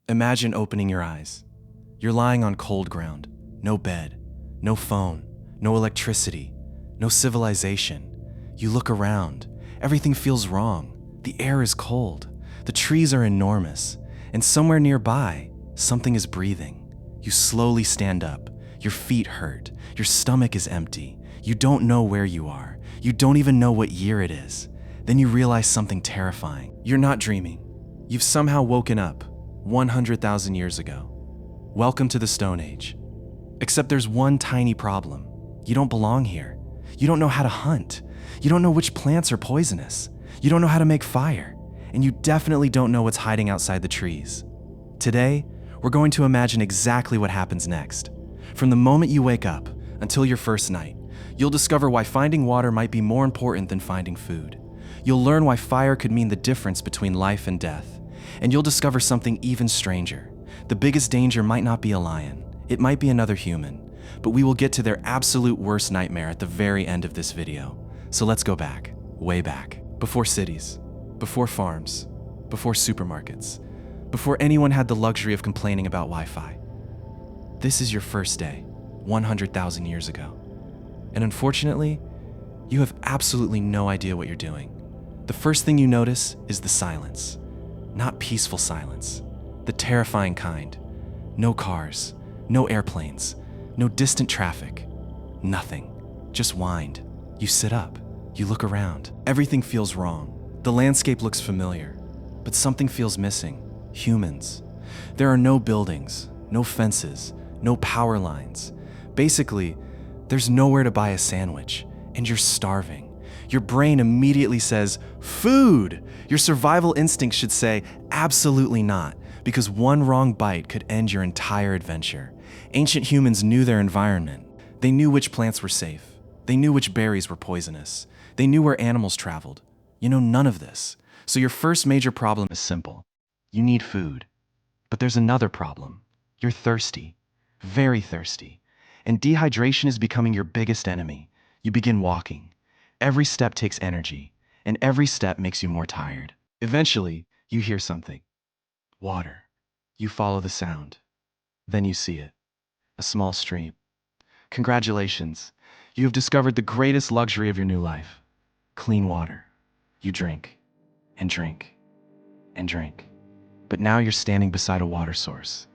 Imagine opening your eyes. You're lying on cold ground, no bed, no phone, no electricity, no civilization. You look around. Everything feels wrong. The air is cold. The trees are enormous. And somewhere nearby, something is breathing. You slowly stand up. Your feet hurt. Your stomach is empty. You don't know where you are. You don't even know what year it is. Then you realize something terrifying. You're not dreaming. You've somehow woken up 100,000 years ago. Welcome to the Stone Age. Except there's one tiny problem. You don't belong here. You don't know how to hunt. You don't know which plants are poisonous. You don't know how to make fire. And you definitely don't know what's hiding outside the trees. Today, we're going to imagine exactly what happens next. From the moment you wake up until your first night, you'll discover why finding water might be more important than finding food. You'll learn why fire could mean the difference between life and death. And you'll discover something even stranger. The biggest danger might not be a lion. It might be another human. But we will get to their absolute worst nightmare at the very end of this video. So let's go back, way back. Before cities, before farms, before supermarkets, before anyone had the luxury of complaining about Wi-Fi. This is your first day, 100,000 years ago. And unfortunately, you have absolutely no idea what you're doing. The first thing you notice is the silence. Not peaceful silence, the terrifying kind. No cars, no airplanes, no distant traffic, nothing. Just wind. You sit up, you look around. Everything feels wrong. The landscape looks familiar, but something feels missing. Humans. There are no buildings, no fences, no power lines. Basically, there's nowhere to buy a sandwich, and you're starving. Your brain immediately says, food! Your survival instinct should say, absolutely not, because one wrong bite could end your entire adventure. Ancient humans knew their environment. They knew which plants were safe. They knew which berries were poisonous. They knew where animals traveled. You know none of this. So your first major problem is simple. You need food. But there's another problem. You're thirsty. Very thirsty. And dehydration is becoming your biggest enemy. You begin walking. Every step takes energy, and every step makes you more tired. Eventually, you hear something. Water. You follow the sound. Then you see it. A small stream. Congratulations. You have discovered the greatest luxury of your new life. Clean water. You drink, and drink, and drink. But now you're standing beside a water source.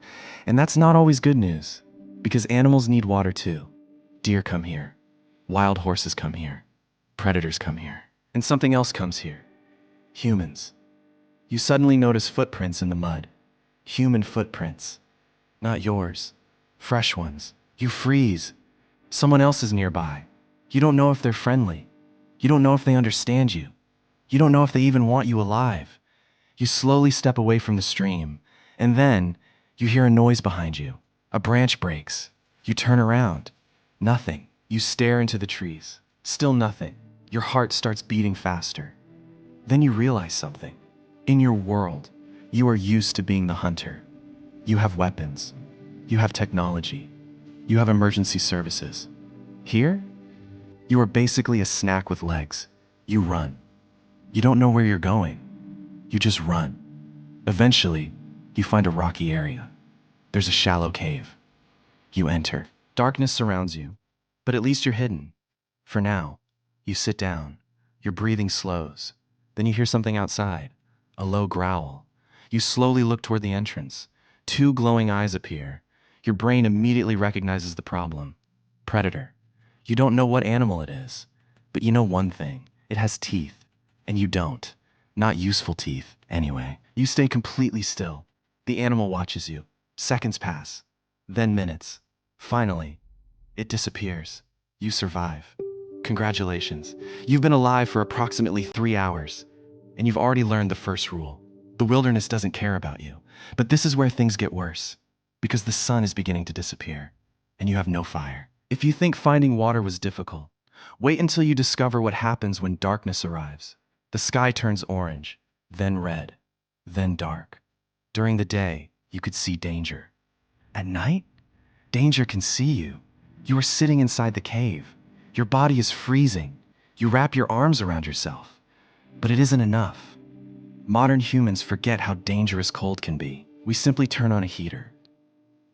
And that's not always good news, because animals need water too. Deer come here. Wild horses come here. Predators come here. And something else comes here. Humans. You suddenly notice footprints in the mud. Human footprints. Not yours. Fresh ones. You freeze. Someone else is nearby. You don't know if they're friendly. You don't know if they understand you. You don't know if they even want you alive. You slowly step away from the stream, and then you hear a noise behind you. A branch breaks. You turn around. Nothing. You stare into the trees. Still nothing. Your heart starts beating faster. Then you realize something. In your world, you are used to being the hunter. You have weapons. You have technology. You have emergency services. Here, you are basically a snack with legs. You run. You don't know where you're going. You just run. Eventually, you find a rocky area. There's a shallow cave. You enter. Darkness surrounds you, but at least you're hidden. For now, you sit down. Your breathing slows. Then you hear something outside, a low growl. You slowly look toward the entrance. Two glowing eyes appear. Your brain immediately recognizes the problem. Predator. You don't know what animal it is, but you know one thing. It has teeth, and you don't. Not useful teeth, anyway. You stay completely still. The animal watches you. Seconds pass, then minutes. Finally, it disappears. You survive. Congratulations. You've been alive for approximately 3 hours, and you've already learned the first rule. The wilderness doesn't care about you. But this is where things get worse, because the sun is beginning to disappear, and you have no fire. If you think finding water was difficult, wait until you discover what happens when darkness arrives. The sky turns orange, then red, then dark. During the day, you could see danger. At night, danger can see you. You are sitting inside the cave. Your body is freezing. You wrap your arms around yourself. But it isn't enough. Modern humans forget how dangerous cold can be. We simply turn on a heater.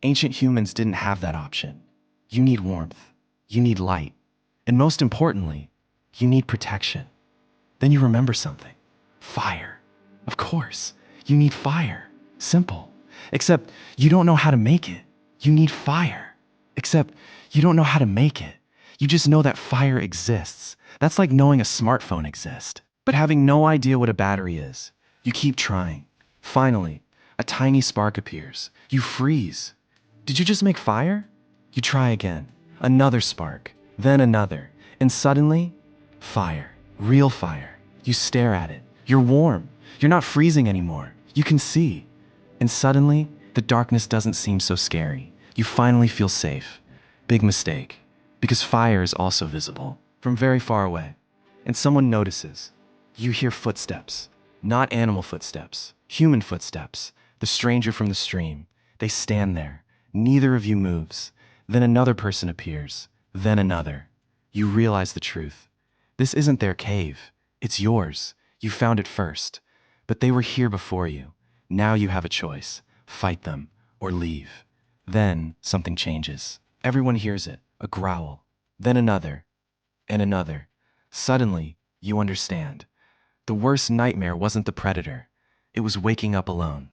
Ancient humans didn't have that option. You need warmth. You need light. And most importantly, you need protection. Then you remember something. Fire. Of course, you need fire. Simple. Except you don't know how to make it. You need fire. Except you don't know how to make it. You just know that fire exists. That's like knowing a smartphone exists, but having no idea what a battery is. You keep trying. Finally, a tiny spark appears. You freeze. Did you just make fire? You try again. Another spark. Then another. And suddenly, fire. Real fire. You stare at it. You're warm. You're not freezing anymore. You can see. And suddenly, the darkness doesn't seem so scary. You finally feel safe. Big mistake. Because fire is also visible from very far away. And someone notices. You hear footsteps. Not animal footsteps. Human footsteps. The stranger from the stream. They stand there. Neither of you moves. Then another person appears. Then another. You realize the truth. This isn't their cave. It's yours. You found it first. But they were here before you. Now you have a choice. Fight them or leave. Then something changes. Everyone hears it. A growl. Then another. And another. Suddenly, you understand. The worst nightmare wasn't the predator. It was waking up alone.